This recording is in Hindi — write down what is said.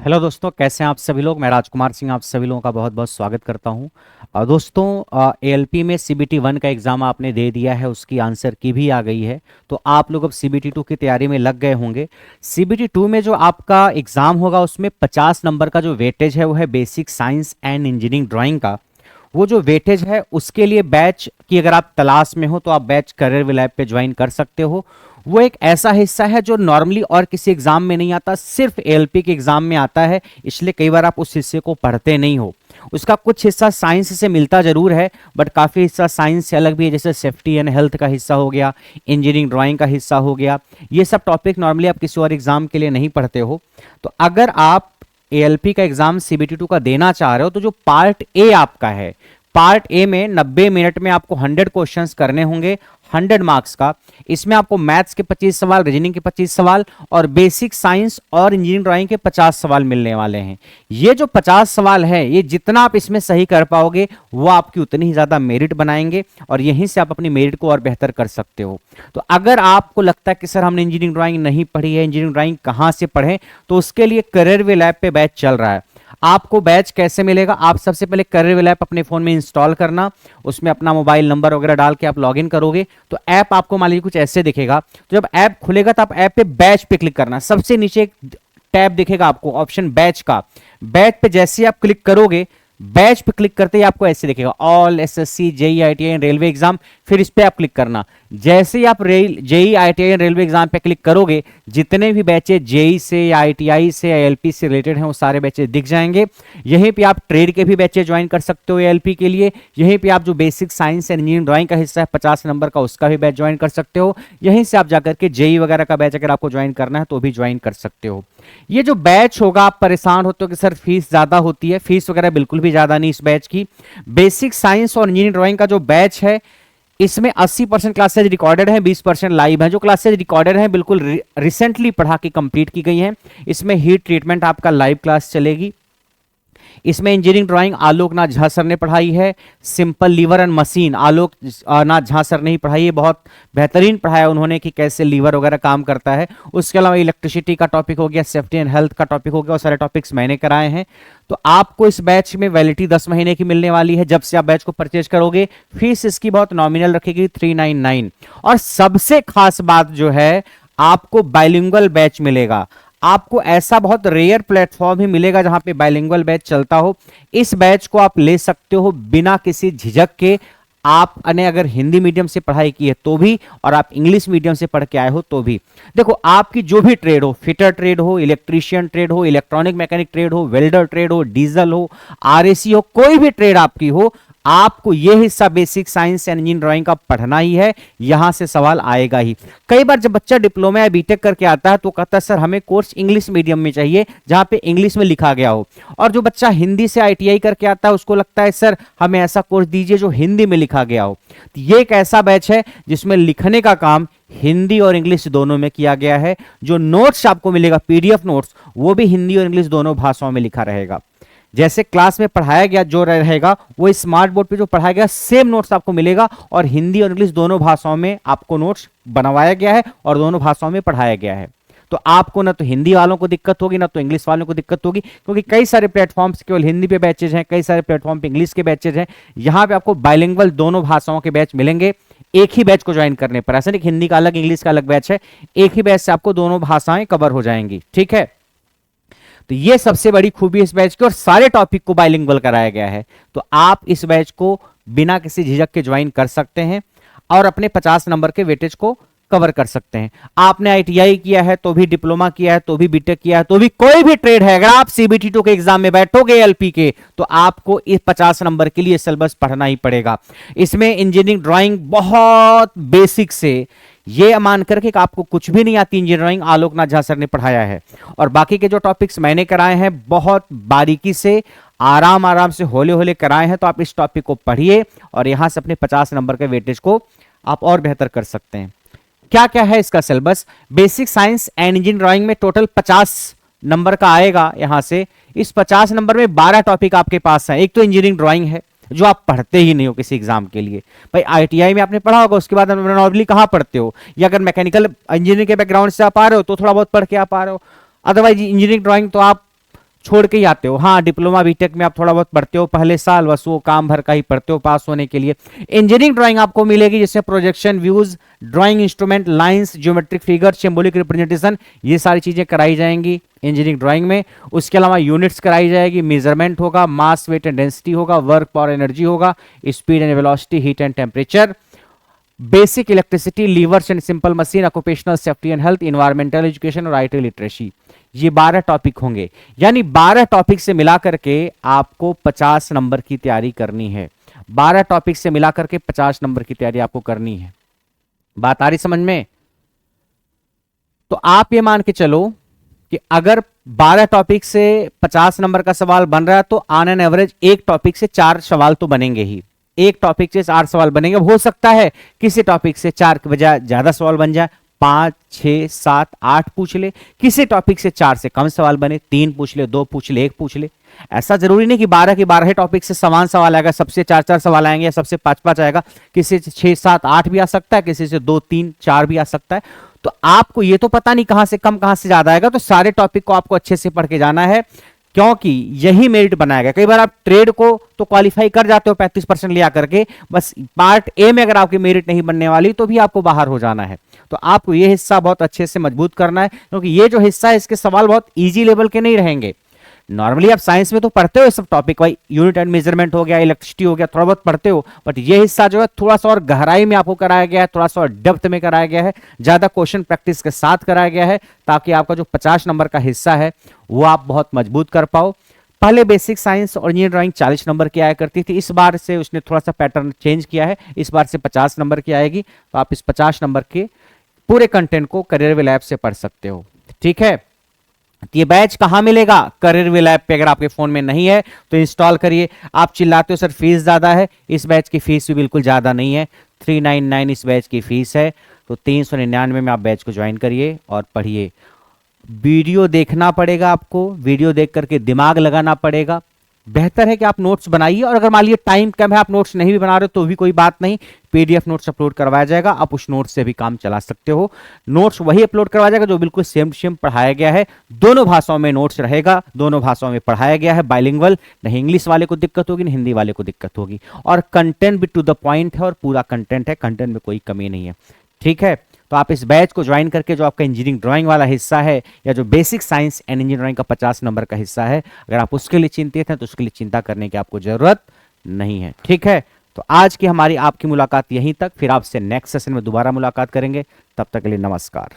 हेलो दोस्तों, कैसे हैं आप सभी लोग। मैं राजकुमार सिंह आप सभी लोगों का बहुत बहुत स्वागत करता हूं। दोस्तों, एएलपी में सीबीटी 1 का एग्ज़ाम आपने दे दिया है, उसकी आंसर की भी आ गई है। तो आप लोग अब सीबीटी 2 की तैयारी में लग गए होंगे। सीबीटी 2 में जो आपका एग्ज़ाम होगा उसमें 50 नंबर का जो वेटेज है वो है basic science and engineering drawing का। वो जो वेटेज है उसके लिए बैच की अगर आप तलाश में हो तो आप बैच करियर लैब पे ज्वाइन कर सकते हो। वो एक ऐसा हिस्सा है जो नॉर्मली और किसी एग्जाम में नहीं आता, सिर्फ एएलपी के एग्जाम में आता है, इसलिए कई बार आप उस हिस्से को पढ़ते नहीं हो। उसका कुछ हिस्सा साइंस से मिलता जरूर है, बट काफ़ी हिस्सा साइंस से अलग भी है, जैसे सेफ्टी एंड हेल्थ का हिस्सा हो गया, इंजीनियरिंग ड्राइंग का हिस्सा हो गया। ये सब टॉपिक नॉर्मली आप किसी और एग्जाम के लिए नहीं पढ़ते हो। तो अगर आप एएलपी का एग्जाम सीबीटी 2 का देना चाह रहे हो तो जो पार्ट ए आपका है, पार्ट ए में 90 मिनट में आपको 100 क्वेश्चंस करने होंगे, 100 मार्क्स का। इसमें आपको मैथ्स के 25 सवाल, रीजनिंग के 25 सवाल और बेसिक साइंस और इंजीनियरिंग ड्राइंग के 50 सवाल मिलने वाले हैं। ये जो 50 सवाल है, ये जितना आप इसमें सही कर पाओगे वो आपकी उतनी ही ज़्यादा मेरिट बनाएंगे और यहीं से आप अपनी मेरिट को और बेहतर कर सकते हो। तो अगर आपको लगता है कि सर हमने इंजीनियरिंग ड्राइंग नहीं पढ़ी है, इंजीनियरिंग ड्राइंग कहाँ से पढ़ें, तो उसके लिए करियर वे लैब पे बैच चल रहा है। आपको बैच कैसे मिलेगा? आप सबसे पहले करियर वे लैब अपने फ़ोन में इंस्टॉल करना, उसमें अपना मोबाइल नंबर वगैरह डाल के आप लॉगिन करोगे तो ऐप आपको मान लीजिए कुछ ऐसे दिखेगा। तो जब ऐप खुलेगा तो आप ऐप पे बैच पे क्लिक करना। सबसे नीचे एक टैब दिखेगा आपको, ऑप्शन बैच का। बैच पे जैसे ही आप क्लिक करोगे, बैच पे क्लिक करते ही आपको ऐसे दिखेगा all SSC JE ITI railway exam. फिर इस पे आप क्लिक करना। जैसे ही आप जेई आईटीआई रेलवे एग्जाम पे क्लिक करोगे, जितने भी बैचेज जेई से या आईटीआई से या एलपी से रिलेटेड हैं वो सारे बैचेज दिख जाएंगे। यहीं पे आप ट्रेड के भी बैचेज ज्वाइन कर सकते हो एलपी के लिए। यहीं पे आप जो basic science and engineering drawing का हिस्सा है 50 नंबर का, उसका भी बैच ज्वाइन कर सकते हो। यहीं से आप जाकर के जेई वगैरह का बैच अगर आपको ज्वाइन करना है तो भी ज्वाइन कर सकते हो। ये जो बैच होगा, आप परेशान होते हो कि सर फीस ज्यादा होती है। फीस वगैरह बिल्कुल भी ज्यादा नहीं इस बैच की। बेसिक साइंस और इंजीनियरिंग ड्राइंग का जो बैच है, इसमें 80% क्लासेज रिकॉर्डेड हैं, 20% लाइव हैं। जो क्लासेज रिकॉर्डेड हैं बिल्कुल रिसेंटली पढ़ा के कंप्लीट की गई हैं। इसमें हीट ट्रीटमेंट आपका लाइव क्लास चलेगी। इसमें engineering drawing Alok Nath Jha sir ने पढ़ाई है। Simple lever and machine Alok Nath Jha sir ने ही पढ़ाई है, बहुत बेहतरीन पढ़ाया उन्होंने कि कैसे लीवर वगैरह काम करता है। उसके अलावा इलेक्ट्रिसिटी का टॉपिक हो गया, सेफ्टी एंड हेल्थ का टॉपिक हो गया, और सारे टॉपिक्स मैंने कराए हैं। तो आपको इस बैच में वैलिडिटी 10 महीने की मिलने वाली है जब से आप बैच को परचेज करोगे। फीस इसकी बहुत नॉमिनल रखेगी 399। और सबसे खास बात जो है, आपको बाइलिंगुअल बैच मिलेगा। आपको ऐसा बहुत रेयर प्लेटफॉर्म ही मिलेगा जहां पे बाइलिंगुअल बैच चलता हो। इस बैच को आप ले सकते हो बिना किसी झिझक के। आपने अगर हिंदी मीडियम से पढ़ाई की है तो भी, और आप इंग्लिश मीडियम से पढ़ के आए हो तो भी। देखो, आपकी जो भी ट्रेड हो, फिटर ट्रेड हो, इलेक्ट्रीशियन ट्रेड हो, इलेक्ट्रॉनिक मैकेनिक ट्रेड हो, वेल्डर ट्रेड हो, डीजल हो, आरएसी हो, कोई भी ट्रेड आपकी हो, आपको यह हिस्सा basic science and engineering drawing का पढ़ना ही है। यहां से सवाल आएगा ही। कई बार जब बच्चा डिप्लोमा या बीटेक करके आता है तो कहता है सर हमें कोर्स इंग्लिश मीडियम में चाहिए जहां पे इंग्लिश में लिखा गया हो। और जो बच्चा हिंदी से आईटीआई करके आता है उसको लगता है सर हमें ऐसा कोर्स दीजिए जो हिंदी में लिखा गया हो। तो ये एक ऐसा बैच है जिसमें लिखने का काम हिंदी और इंग्लिश दोनों में किया गया है। जो नोट्स आपको मिलेगा, पीडीएफ नोट्स, वो भी हिंदी और इंग्लिश दोनों भाषाओं में लिखा रहेगा। जैसे क्लास में पढ़ाया गया जो रहेगा वो स्मार्ट बोर्ड पे जो पढ़ाया गया सेम नोट्स आपको मिलेगा, और हिंदी और इंग्लिश दोनों भाषाओं में आपको नोट्स बनवाया गया है और दोनों भाषाओं में पढ़ाया गया है। तो आपको ना तो हिंदी वालों को दिक्कत होगी ना तो इंग्लिश वालों को दिक्कत होगी, क्योंकि कई सारे प्लेटफॉर्म्स केवल हिंदी पे बैचेज हैं, कई सारे प्लेटफॉर्म पे इंग्लिश के बैचेज हैं। यहां पे आपको बाइलिंगुअल दोनों भाषाओं के बैच मिलेंगे एक ही बैच को ज्वाइन करने पर। ऐसा नहीं हिंदी का अलग इंग्लिश का अलग बैच है, एक ही बैच से आपको दोनों भाषाएं कवर हो जाएंगी। ठीक है, तो ये सबसे बड़ी खूबी इस बैच की, और सारे टॉपिक को बाइलिंगुअल कराया गया है। तो आप इस बैच को बिना किसी झिझक के ज्वाइन कर सकते हैं और अपने 50 नंबर के वेटेज को कवर कर सकते हैं। आपने आईटीआई किया है तो भी, डिप्लोमा किया है तो भी, बीटेक किया है तो भी, कोई भी ट्रेड है, अगर आप सीबीटी 2 के एग्जाम में बैठोगे एलपी के, तो आपको इस 50 नंबर के लिए सिलेबस पढ़ना ही पड़ेगा। इसमें इंजीनियरिंग ड्राइंग बहुत बेसिक से, ये मान करके कि आपको कुछ भी नहीं आती इंजीनियरिंग, आलोक नाथ झा सर ने पढ़ाया है। और बाकी के जो टॉपिक्स मैंने कराए हैं बहुत बारीकी से, आराम आराम से, होले होले कराए हैं। तो आप इस टॉपिक को पढ़िए और यहां से अपने 50 नंबर के वेटेज को आप और बेहतर कर सकते हैं। क्या क्या है इसका syllabus? Basic science and engineering drawing में टोटल 50 नंबर का आएगा। यहां से इस 50 नंबर में 12 टॉपिक आपके पास है। एक तो इंजीनियरिंग ड्राइंग है जो आप पढ़ते ही नहीं हो किसी एग्जाम के लिए। भाई आईटीआई में आपने पढ़ा होगा, उसके बाद नॉर्मली कहां पढ़ते हो? या अगर मैकेनिकल इंजीनियरिंग के बैकग्राउंड से आप आ रहे हो तो थोड़ा बहुत पढ़ के आप आ रहे हो। अदरवाइज इंजीनियरिंग ड्राइंग तो आप छोड़ के ही आते हो। हाँ, डिप्लोमा बीटेक में आप थोड़ा बहुत पढ़ते हो पहले साल, बस वो काम भर का ही पढ़ते हो पास होने के लिए। इंजीनियरिंग ड्राइंग आपको मिलेगी जिससे projection, views, drawing instrument, lines, geometric figure, symbolic representation, ये सारी चीजें कराई जाएंगी इंजीनियरिंग ड्राइंग में। उसके अलावा यूनिट्स कराई जाएगी, मेजरमेंट होगा, मास, वेट एंड डेंसिटी होगा, वर्क, पावर, एनर्जी होगा, speed and velocity, heat and temperature, basic electricity, levers and simple machine, occupational safety and health, environmental education और आईटी लिटरेसी। ये 12 टॉपिक होंगे, यानी 12 टॉपिक से मिलाकर के आपको 50 नंबर की तैयारी करनी है। 12 टॉपिक से मिलाकर के 50 नंबर की तैयारी आपको करनी है। बात आ रही समझ में? तो आप ये मान के चलो कि अगर 12 टॉपिक से 50 नंबर का सवाल बन रहा है तो ऑन एन एवरेज एक टॉपिक से 4 सवाल तो बनेंगे ही। एक टॉपिक से 4 सवाल बनेंगे। हो सकता है किसी टॉपिक से 4 के बजाय ज्यादा सवाल बन जाए, 5, 6, 7, 8 पूछ ले। किसी टॉपिक से 4 से कम सवाल बने, 3 पूछ ले, 2 पूछ ले, 1 पूछ ले। ऐसा जरूरी नहीं कि 12 के 12 टॉपिक से समान सवाल आएगा, सबसे 4-4 सवाल आएंगे या सबसे 5-5 आएगा। किसी से 6, 7, 8 भी आ सकता है, किसी से 2, 3, 4 भी आ सकता है। तो आपको ये तो पता नहीं कहां से कम कहां से ज्यादा आएगा, तो सारे टॉपिक को आपको अच्छे से पढ़ के जाना है, क्योंकि यही मेरिट बनाएगा। कई बार आप ट्रेड को तो क्वालिफाई कर जाते हो 35% लिया करके, बस पार्ट ए में अगर आपकी मेरिट नहीं बनने वाली तो भी आपको बाहर हो जाना है। तो आपको ये हिस्सा बहुत अच्छे से मजबूत करना है, क्योंकि ये जो हिस्सा है इसके सवाल बहुत इजी लेवल के नहीं रहेंगे। नॉर्मली आप साइंस में तो पढ़ते हो सब टॉपिक, भाई यूनिट एंड मेजरमेंट हो गया, इलेक्ट्रिसिटी हो गया, थोड़ा बहुत पढ़ते हो, बट ये हिस्सा जो है थोड़ा सा और गहराई में आपको कराया गया है, थोड़ा सा और डेप्थ में कराया गया है, ज्यादा क्वेश्चन प्रैक्टिस के साथ कराया गया है, ताकि आपका जो 50 नंबर का हिस्सा है वो आप बहुत मजबूत कर पाओ। पहले बेसिक साइंस और इंजीनियरिंग ड्राइंग 40 नंबर की आया करती थी, इस बार से उसने थोड़ा सा पैटर्न चेंज किया है, इस बार से 50 नंबर की आएगी। तो आप इस 50 नंबर के पूरे कंटेंट को करियर वे लैब से पढ़ सकते हो। ठीक है, ये बैच कहां मिलेगा? करियर वे लैब पे। अगर आपके फोन में नहीं है तो इंस्टॉल करिए। आप चिल्लाते हो सर फीस ज्यादा है, इस बैच की फीस भी बिल्कुल ज्यादा नहीं है, 399 इस बैच की फीस है। तो 399 में आप बैच को ज्वाइन करिए और पढ़िए। वीडियो देखना पड़ेगा आपको, वीडियो देख करके दिमाग लगाना पड़ेगा। बेहतर है कि आप नोट्स बनाइए, और अगर मान लीजिए टाइम कम है, आप नोट्स नहीं भी बना रहे हो तो भी कोई बात नहीं, पीडीएफ नोट्स अपलोड करवाया जाएगा, आप उस नोट्स से भी काम चला सकते हो। नोट्स वही अपलोड करवाया जाएगा जो बिल्कुल सेम टू सेम पढ़ाया गया है। दोनों भाषाओं में नोट्स रहेगा, दोनों भाषाओं में पढ़ाया गया है, बाइलिंगुअल। नहीं इंग्लिश वाले को दिक्कत होगी, नहीं हिंदी वाले को दिक्कत होगी, और कंटेंट भी टू द पॉइंट है, और पूरा कंटेंट है, कंटेंट में कोई कमी नहीं है। ठीक है, तो आप इस बैच को ज्वाइन करके जो आपका इंजीनियरिंग ड्राइंग वाला हिस्सा है, या जो basic science and engineering drawing का 50 नंबर का हिस्सा है, अगर आप उसके लिए चिंतित हैं तो उसके लिए चिंता करने की आपको जरूरत नहीं है। ठीक है, तो आज की हमारी आपकी मुलाकात यहीं तक, फिर आपसे नेक्स्ट सेशन में दोबारा मुलाकात करेंगे। तब तक के लिए नमस्कार।